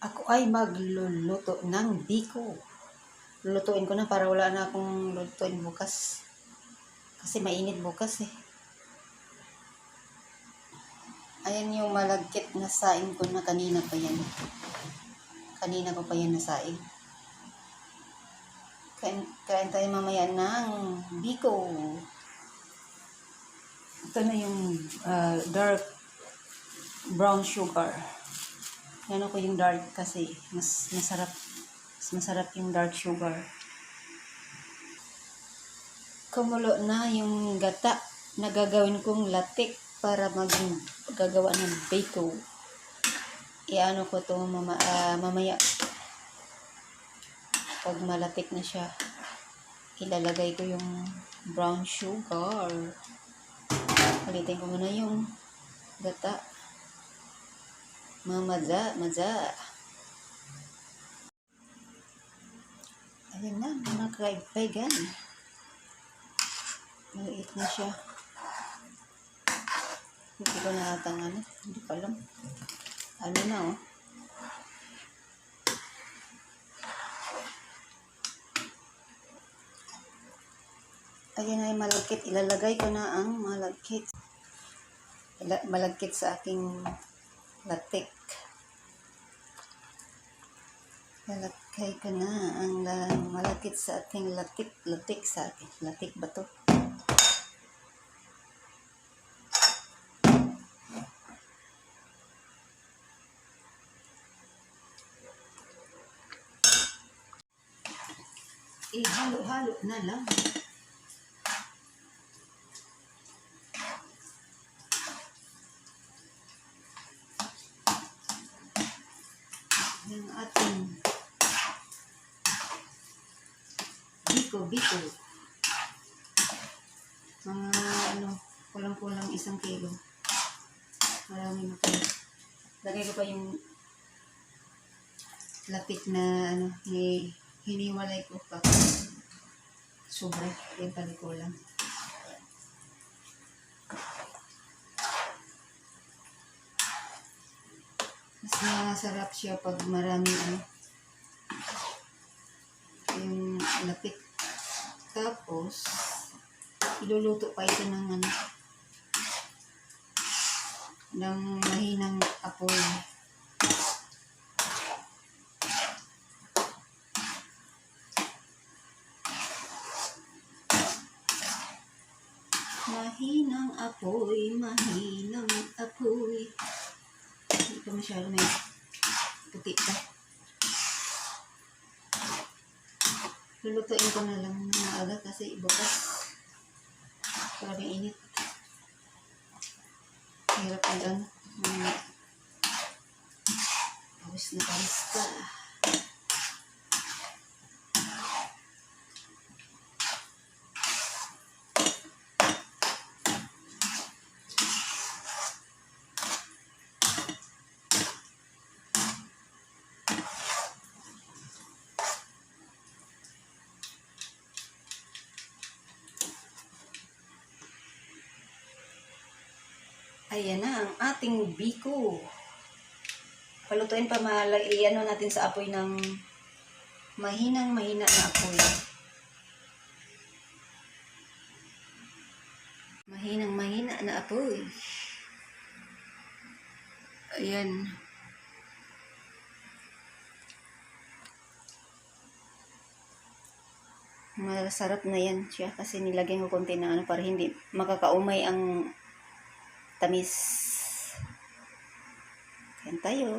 Ako ay magluluto ng biko. Lulutuin ko na para wala na akong lulutuin bukas. Kasi mainit bukas eh. Ayan yung malagkit na saing ko na kanina pa yan. Kanina ko pa yan nasaing. Kain tayo mamaya ng biko. Ito na yung dark brown sugar. Yan ako yung dark kasi mas masarap yung dark sugar. Kumulo na yung gata na gagawin kong latik para maging gagawa ng biko. Iano ko to mamaya. Pag malatik na siya, ilalagay ko yung brown sugar. Palitin ko muna yung gata. Mamadza. Ayan na, mga kaibigan. Maliit na siya. Hindi ko nakatangan. Hindi ko alam. Ano na oh. Ayan na yung malagkit. Ilalagay ko na ang malagkit. Malagkit sa aking latik. Lalagay ko na ang malagkit sa ating latik. Latik sa akin. Latik ba to? Halo-halo na lang. Yung ating biko. Mga kulang-kulang 1 kilo. Marami na kayo. Lagay ko pa yung lapit na hiniwalay ko pa. Sobra. Yung palikulang. Mas masarap siya pag maraming yung lapit. Tapos, iluluto pa ito ng ng mahinang apoy. Mahinang apoy. Hindi pa masyado may puti pa. Lulutuin ko na lang na maaga kasi bukas maraming init. Hirap yan. Pawis na pawis pa. Ayan na ang ating biko. Palutuin pa iano natin sa apoy ng mahina na apoy. Mahina na apoy. Ayan. Masarap na yan siya kasi nilagyan ko konti na para hindi makakaumay ang tamis. Kain tayo.